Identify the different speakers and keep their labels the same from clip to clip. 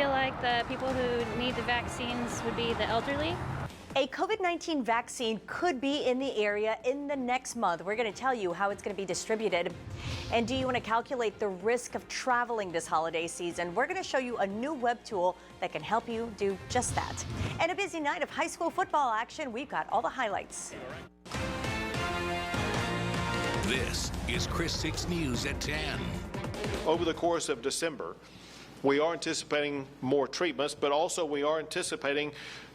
Speaker 1: feel like the people who need the vaccines would be the elderly.
Speaker 2: A COVID-19 vaccine could be in the area in the next month. We're going to tell you how it's going to be distributed. And do you want to calculate the risk of traveling this holiday season? We're going to show you a new web tool that can help you do just that. And a busy night of high school football action. We've got all the highlights.
Speaker 3: This is KRIS6 News at 10.
Speaker 4: Over the course of December, we are anticipating more treatments, but also we are anticipating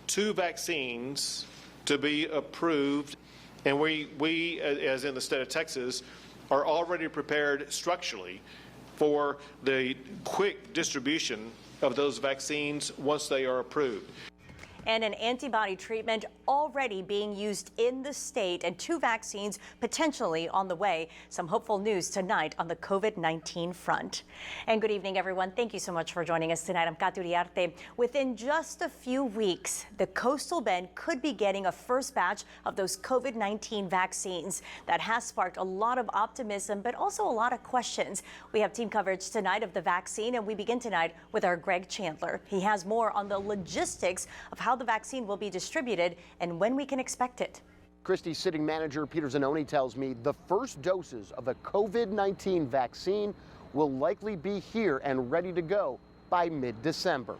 Speaker 4: 2 vaccines to be approved, and we, as in the state of Texas, are already prepared structurally for the quick distribution of those vaccines once they are approved.
Speaker 2: And an antibody treatment already being used in the state, and 2 vaccines potentially on the way. Some hopeful news tonight on the COVID-19 front. And good evening, everyone. Thank you so much for joining us tonight. I'm Kat Uriarte. Within just a few weeks, the Coastal Bend could be getting a first batch of those COVID-19 vaccines. That has sparked a lot of optimism, but also a lot of questions. We have team coverage tonight of the vaccine, and we begin tonight with our Greg Chandler. He has more on the logistics of how the vaccine will be distributed and when we can expect it.
Speaker 5: Christie's City Manager Peter Zanoni tells me the first doses of a COVID-19 vaccine will likely be here and ready to go by mid-December.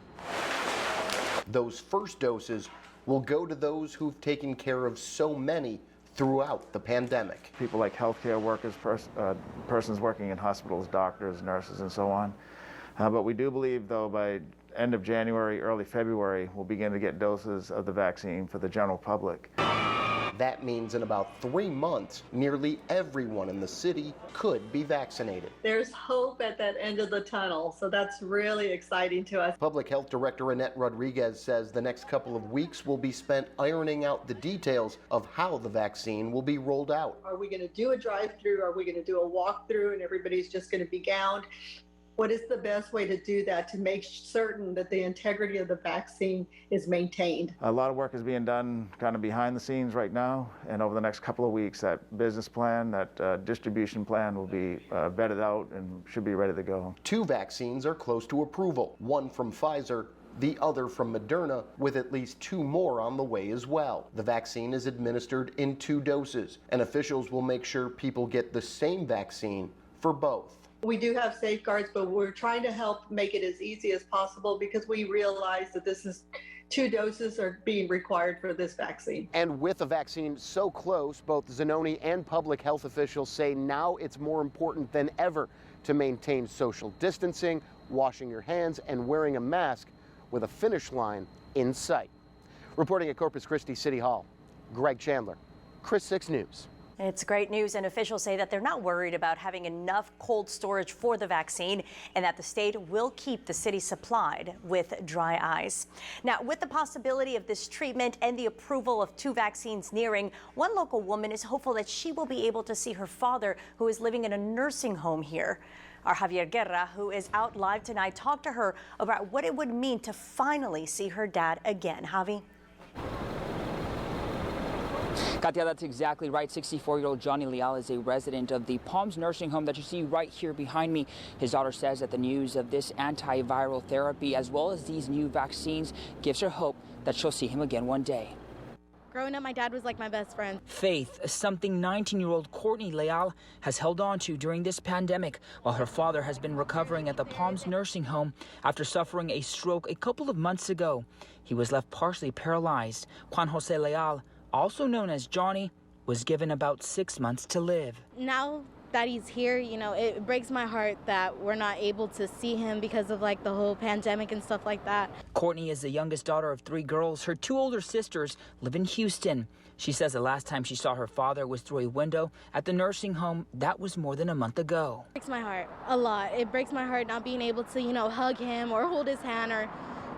Speaker 5: Those first doses will go to those who've taken care of so many throughout the pandemic.
Speaker 6: People like healthcare workers, persons working in hospitals, doctors, nurses, and so on. But we do believe, though, by end of January, early February, we'll begin to get doses of the vaccine for the general public.
Speaker 5: That means in about 3 months, nearly everyone in the city could be vaccinated.
Speaker 7: There's hope at that end of the tunnel, so that's really exciting to us.
Speaker 5: Public Health Director Annette Rodriguez says the next couple of weeks will be spent ironing out the details of how the vaccine will be rolled out.
Speaker 7: Are we going to do a drive-through? Are we going to do a walk-through and everybody's just going to be gowned? What is the best way to do that to make certain that the integrity of the vaccine is maintained?
Speaker 6: A lot of work is being done kind of behind the scenes right now, and over the next couple of weeks, that business plan, that distribution plan will be vetted out and should be ready to go.
Speaker 5: 2 vaccines are close to approval, one from Pfizer, the other from Moderna, with at least 2 more on the way as well. The vaccine is administered in 2 doses, and officials will make sure people get the same vaccine for both.
Speaker 7: We do have safeguards, but we're trying to help make it as easy as possible because we realize that this is 2 doses are being required for this vaccine.
Speaker 5: And with a vaccine so close, both Zanoni and public health officials say now it's more important than ever to maintain social distancing, washing your hands, and wearing a mask with a finish line in sight. Reporting at Corpus Christi City Hall, Greg Chandler, KRIS6 News.
Speaker 2: It's great news, and officials say that they're not worried about having enough cold storage for the vaccine and that the state will keep the city supplied with dry ice. Now, with the possibility of this treatment and the approval of 2 vaccines nearing, one local woman is hopeful that she will be able to see her father, who is living in a nursing home here. Our Javier Guerra, who is out live tonight, talked to her about what it would mean to finally see her dad again. Javi?
Speaker 8: Katia, that's exactly right. 64-year-old Johnny Leal is a resident of the Palms nursing home that you see right here behind me. His daughter says that the news of this antiviral therapy, as well as these new vaccines, gives her hope that she'll see him again one day.
Speaker 9: Growing up, my dad was like my best friend.
Speaker 8: Faith, something 19-year-old Courtney Leal has held on to during this pandemic, while her father has been recovering at the Palms nursing home after suffering a stroke a couple of months ago. He was left partially paralyzed. Juan Jose Leal, also known as Johnny, was given about 6 months to live.
Speaker 9: Now that he's here, you know, it breaks my heart that we're not able to see him because of like the whole pandemic and stuff like that.
Speaker 8: Courtney is the youngest daughter of 3 girls. Her 2 older sisters live in Houston. She says the last time she saw her father was through a window at the nursing home. That was more than a month ago.
Speaker 9: It breaks my heart a lot. It breaks my heart not being able to, you know, hug him or hold his hand, or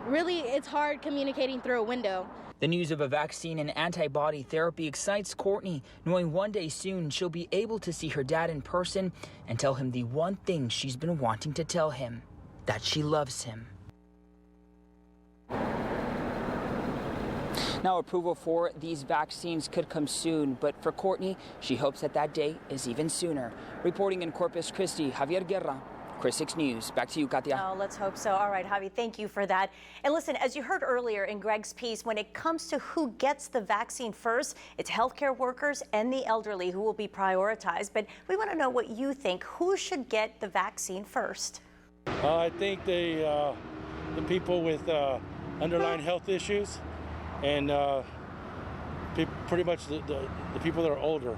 Speaker 9: really it's hard communicating through a window.
Speaker 8: The news of a vaccine and antibody therapy excites Courtney, knowing one day soon she'll be able to see her dad in person and tell him the one thing she's been wanting to tell him, that she loves him. Now, approval for these vaccines could come soon, but for Courtney, she hopes that that day is even sooner. Reporting in Corpus Christi, Javier Guerra, KRIS 6 News. Back to you, Katia.
Speaker 2: Oh, let's hope so. All right, Javi, thank you for that. And listen, as you heard earlier in Greg's piece, when it comes to who gets the vaccine first, it's healthcare workers and the elderly who will be prioritized. But we want to know what you think. Who should get the vaccine first?
Speaker 10: I think the people with underlying health issues and pretty much the people that are older.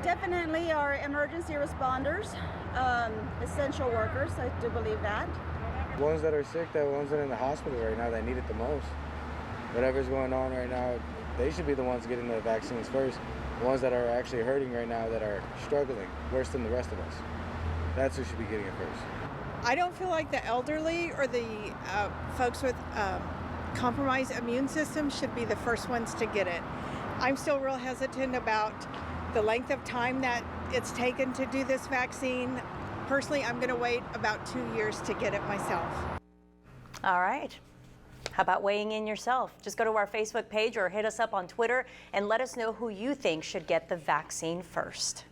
Speaker 11: Definitely our emergency responders, essential workers, I do believe that.
Speaker 12: The ones that are sick, the ones that are in the hospital right now that need it the most. Whatever's going on right now, they should be the ones getting the vaccines first. The ones that are actually hurting right now, that are struggling worse than the rest of us. That's who should be getting it first.
Speaker 13: I don't feel like the elderly or the folks with compromised immune systems should be the first ones to get it. I'm still real hesitant about the length of time that it's taken to do this vaccine. Personally, I'm going to wait about 2 years to get it myself.
Speaker 2: All right. How about weighing in yourself? Just go to our Facebook page or hit us up on Twitter and let us know who you think should get the vaccine first.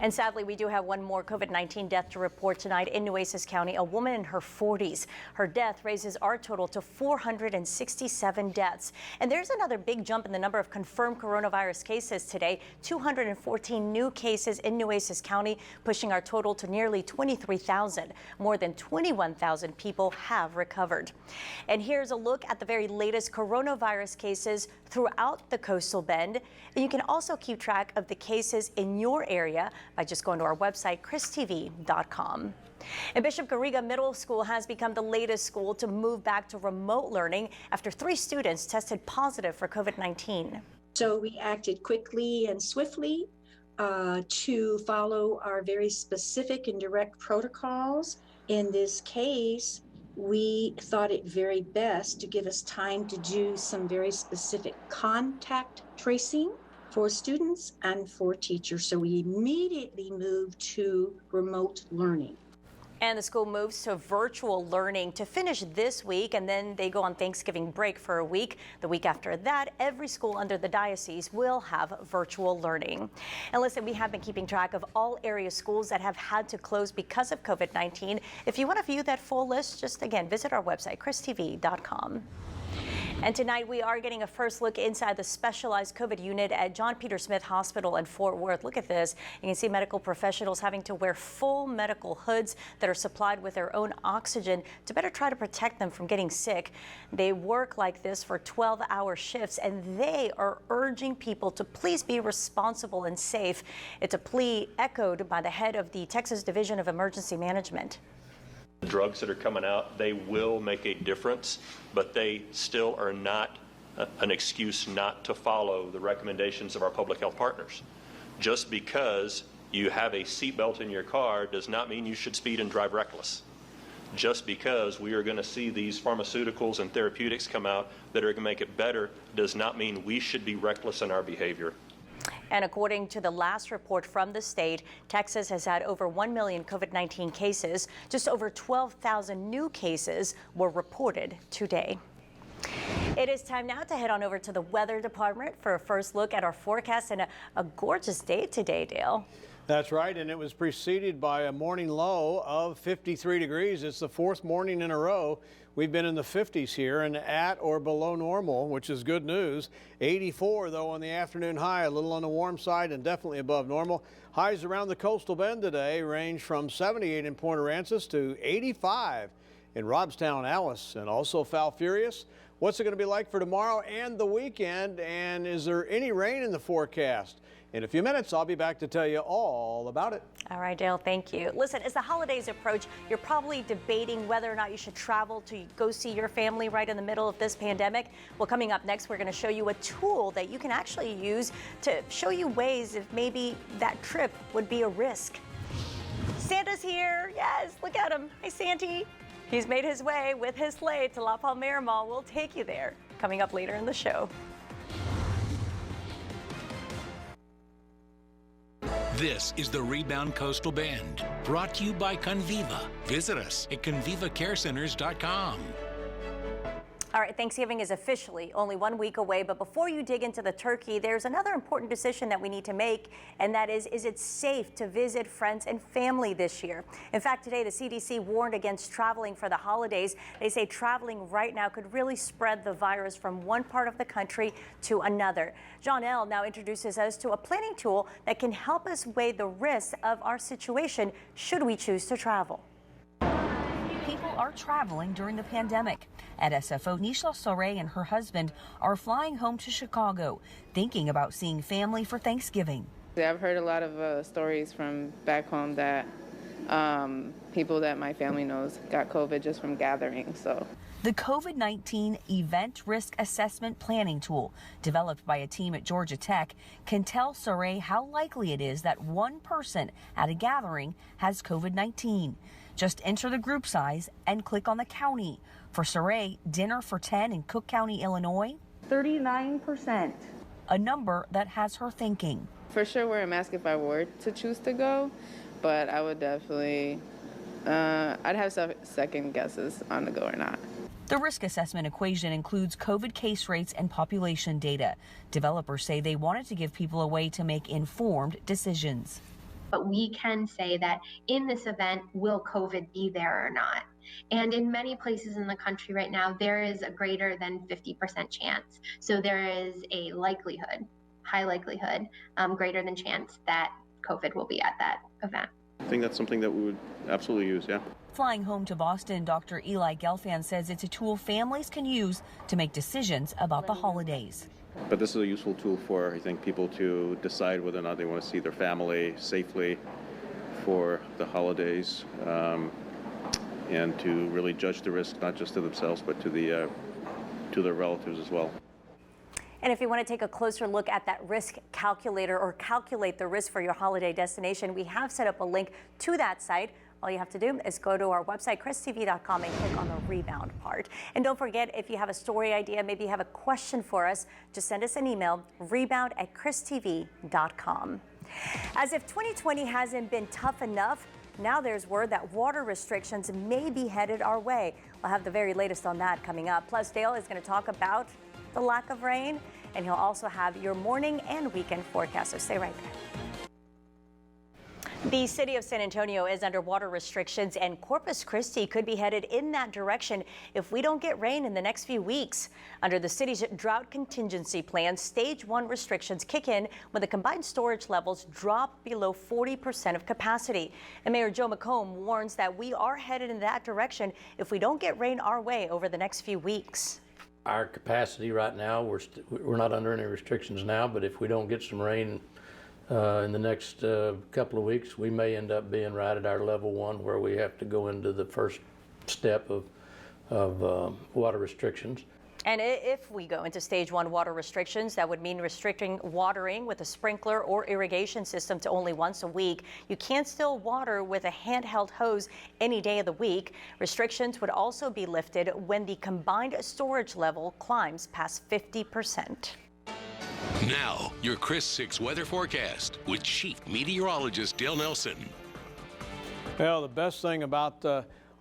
Speaker 2: And sadly, we do have one more COVID-19 death to report tonight in Nueces County, a woman in her 40s. Her death raises our total to 467 deaths. And there's another big jump in the number of confirmed coronavirus cases today, 214 new cases in Nueces County, pushing our total to nearly 23,000. More than 21,000 people have recovered. And here's a look at the very latest coronavirus cases throughout the Coastal Bend. And you can also keep track of the cases in your area by just going to our website, kristv.com. And Bishop Garriga Middle School has become the latest school to move back to remote learning after 3 students tested positive for COVID-19.
Speaker 14: So we acted quickly and swiftly to follow our very specific and direct protocols. In this case, we thought it very best to give us time to do some very specific contact tracing for students and for teachers. So we immediately moved to remote learning.
Speaker 2: And the school moves to virtual learning to finish this week, and then they go on Thanksgiving break for a week. The week after that, every school under the diocese will have virtual learning. And listen, we have been keeping track of all area schools that have had to close because of COVID-19. If you want to view that full list, just again, visit our website, kristv.com. And tonight we are getting a first look inside the specialized COVID unit at John Peter Smith Hospital in Fort Worth. Look at this. You can see medical professionals having to wear full medical hoods that are supplied with their own oxygen to better try to protect them from getting sick. They work like this for 12-hour shifts, and they are urging people to please be responsible and safe. It's a plea echoed by the head of the Texas Division of Emergency Management.
Speaker 15: The drugs that are coming out, they will make a difference, but they still are not an excuse not to follow the recommendations of our public health partners. Just because you have a seatbelt in your car does not mean you should speed and drive reckless. Just because we are going to see these pharmaceuticals and therapeutics come out that are going to make it better does not mean we should be reckless in our behavior.
Speaker 2: And according to the last report from the state, Texas has had over 1 million COVID-19 cases. Just over 12,000 new cases were reported today. It is time now to head on over to the weather department for a first look at our forecast and a gorgeous day today, Dale.
Speaker 16: That's right, and it was preceded by a morning low of 53 degrees. It's the 4th morning in a row we've been in the 50s here and at or below normal, which is good news. 84, though, on the afternoon high, a little on the warm side and definitely above normal. Highs around the Coastal Bend today range from 78 in Point Aransas to 85 in Robstown, Alice, and also Falfurrias. What's it going to be like for tomorrow and the weekend, and is there any rain in the forecast? In a few minutes, I'll be back to tell you all about it.
Speaker 2: All right, Dale, thank you. Listen, as the holidays approach, you're probably debating whether or not you should travel to go see your family right in the middle of this pandemic. Well, coming up next, we're going to show you a tool that you can actually use to show you ways if maybe that trip would be a risk. Santa's here. Yes, look at him. Hey, Santy. He's made his way with his sleigh to La Palmera Mall. We'll take you there. Coming up later in the show.
Speaker 3: This is the Rebound Coastal Bend, brought to you by Conviva. Visit us at convivacarecenters.com.
Speaker 2: All right, Thanksgiving is officially only 1 week away, but before you dig into the turkey, there's another important decision that we need to make, and that is it safe to visit friends and family this year? In fact, today the CDC warned against traveling for the holidays. They say traveling right now could really spread the virus from one part of the country to another. John L. now introduces us to a planning tool that can help us weigh the risks of our situation should we choose to travel.
Speaker 17: People are traveling during the pandemic. At SFO, Nisha Soray and her husband are flying home to Chicago, thinking about seeing family for Thanksgiving.
Speaker 18: I've heard a lot of stories from back home that people that my family knows got COVID just from gathering. So
Speaker 17: the COVID-19 Event Risk Assessment Planning Tool, developed by a team at Georgia Tech, can tell Soray how likely it is that one person at a gathering has COVID-19. Just enter the group size and click on the county. For Soray, dinner for 10 in Cook County, Illinois, 39%. A number that has her thinking.
Speaker 18: For sure wear a mask if I were to choose to go, but I would definitely, I'd have second guesses on the go or not.
Speaker 17: The risk assessment equation includes COVID case rates and population data. Developers say they wanted to give people a way to make informed decisions.
Speaker 19: But we can say that in this event, will COVID be there or not? And in many places in the country right now, there is a greater than 50% chance. So there is a likelihood, high likelihood, greater than chance that COVID will be at that event.
Speaker 20: I think that's something that we would absolutely use, yeah.
Speaker 17: Flying home to Boston, Dr. Eli Gelfand says it's a tool families can use to make decisions about the holidays.
Speaker 20: But this is a useful tool for, I think, people to decide whether or not they want to see their family safely for the holidays, and to really judge the risk, not just to themselves, but to their relatives as well.
Speaker 2: And if you want to take a closer look at that risk calculator or calculate the risk for your holiday destination, we have set up a link to that site. All you have to do is go to our website, KRISTV.com, and click on the rebound part. And don't forget, if you have a story idea, maybe you have a question for us, just send us an email, rebound@KRISTV.com. As if 2020 hasn't been tough enough, now there's word that water restrictions may be headed our way. We'll have the very latest on that coming up. Plus, Dale is going to talk about the lack of rain, and he'll also have your morning and weekend forecast, so stay right there. The city of San Antonio is under water restrictions, and Corpus Christi could be headed in that direction if we don't get rain in the next few weeks. Under the city's drought contingency plan, stage 1 restrictions kick in when the combined storage levels drop below 40% of capacity. And Mayor Joe McComb warns that we are headed in that direction if we don't get rain our way over the next few weeks.
Speaker 21: Our capacity right now, we're not under any restrictions now, but if we don't get some rain in the next couple of weeks, we may end up being right at our level 1, where we have to go into the first step of water restrictions.
Speaker 2: And if we go into stage 1 water restrictions, that would mean restricting watering with a sprinkler or irrigation system to only once a week. You can still water with a handheld hose any day of the week. Restrictions would also be lifted when the combined storage level climbs past 50%.
Speaker 3: Now, your KRIS6 weather forecast with Chief Meteorologist Dale Nelson.
Speaker 16: Well, the best thing about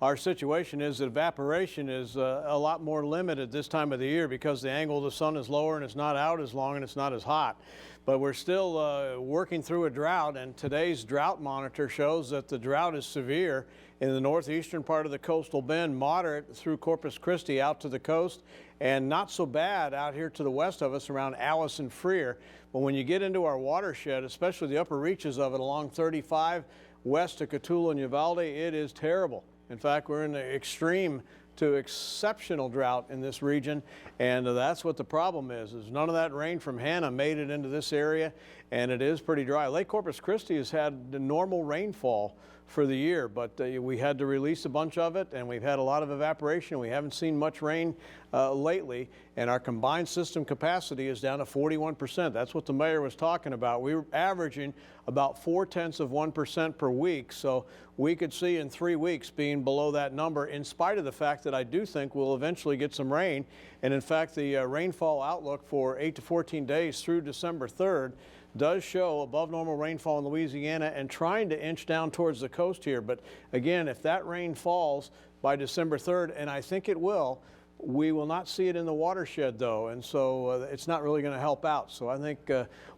Speaker 16: our situation is that evaporation is a lot more limited this time of the year because the angle of the sun is lower and it's not out as long and it's not as hot. But we're still working through a drought, and today's drought monitor shows that the drought is severe in the northeastern part of the coastal bend, moderate through Corpus Christi out to the coast, and not so bad out here to the west of us around Alice and Freer. But when you get into our watershed, especially the upper reaches of it along 35 west to Cotulla and Uvalde, it is terrible. In fact, we're in the extreme to exceptional drought in this region, and that's what the problem is none of that rain from Hannah made it into this area, and it is pretty dry. Lake Corpus Christi has had the normal rainfall for the year, but we had to release a bunch of it, and we've had a lot of evaporation. We haven't seen much rain lately, and our combined system capacity is down to 41%. That's what the mayor was talking about. We were averaging about 0.4% per week, so we could see in 3 weeks being below that number, in spite of the fact that I do think we'll eventually get some rain. And in fact, the rainfall outlook for 8 to 14 days through December 3rd does show above normal rainfall in Louisiana and trying to inch down towards the coast here. But again, if that rain falls by December 3rd, and I think it will, We will not see it in the watershed, though, and so it's not really going to help out. So I think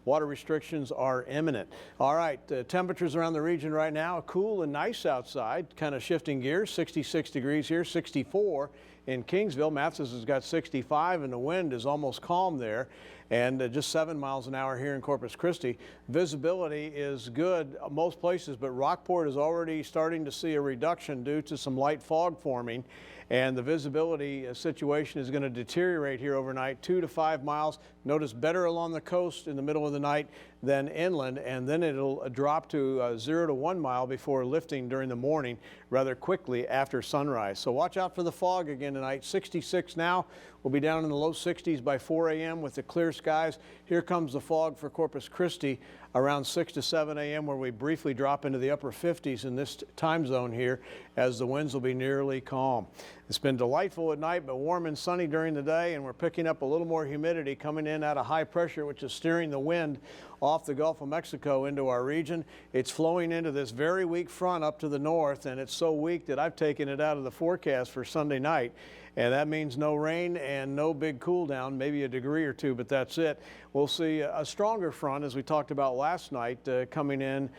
Speaker 16: water restrictions are imminent. All right, temperatures around the region right now, cool and nice outside, kind of shifting gears, 66 degrees here, 64 in Kingsville. Mathis has got 65, and the wind is almost calm there, and just 7 miles an hour here in Corpus Christi. Visibility is good most places, but Rockport is already starting to see a reduction due to some light fog forming, and the visibility situation is going to deteriorate here overnight, 2 to 5 miles. Notice better along the coast in the middle of the night than inland, and then it'll drop to 0 to 1 mile before lifting during the morning rather quickly after sunrise. So watch out for the fog again tonight. 66 now. We'll be down in the low 60s by 4 a.m. with the clear skies. Here comes the fog for Corpus Christi around 6 to 7 a.m. where we briefly drop into the upper 50s in this time zone here as the winds will be nearly calm. It's been delightful at night but warm and sunny during the day, and we're picking up a little more humidity coming in out of high pressure, which is steering the wind off the Gulf of Mexico into our region. It's flowing into this very weak front up to the north, and it's so weak that I've taken it out of the forecast for Sunday night. And that means no rain and no big cool down, maybe a degree or two, but that's it. We'll see a stronger front, as we talked about last night, coming in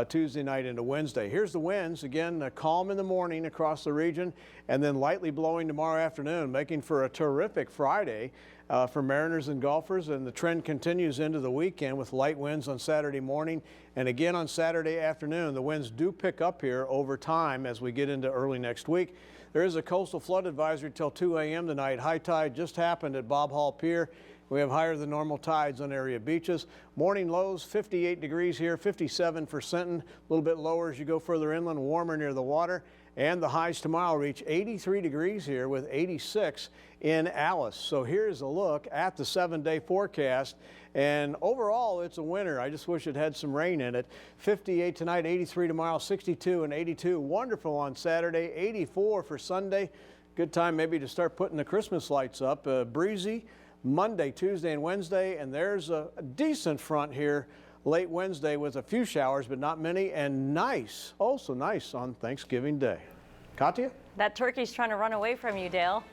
Speaker 16: Tuesday night into Wednesday. Here's the winds, again, calm in the morning across the region, and then lightly blowing tomorrow afternoon, making for a terrific Friday for mariners and golfers, and the trend continues into the weekend with light winds on Saturday morning, and again on Saturday afternoon. The winds do pick up here over time as we get into early next week. There is a coastal flood advisory till 2 a.m. tonight. High tide just happened at Bob Hall Pier. We have higher than normal tides on area beaches. Morning lows, 58 degrees here, 57 for Sinton. A little bit lower as you go further inland, warmer near the water. And the highs tomorrow reach 83 degrees here with 86 in Alice. So here's a look at the 7-day forecast. And overall, it's a winter. I just wish it had some rain in it. 58 tonight, 83 tomorrow, 62 and 82. Wonderful on Saturday, 84 for Sunday. Good time maybe to start putting the Christmas lights up. Breezy Monday, Tuesday, and Wednesday. And there's a decent front here late Wednesday with a few showers, but not many, and nice, also nice on Thanksgiving Day. Katya?
Speaker 2: That turkey's trying to run away from you, Dale.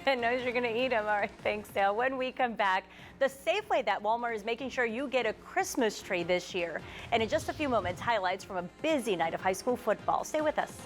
Speaker 2: It knows you're going to eat him. All right, thanks, Dale. When we come back, the safe way that Walmart is making sure you get a Christmas tree this year. And in just a few moments, highlights from a busy night of high school football. Stay with us.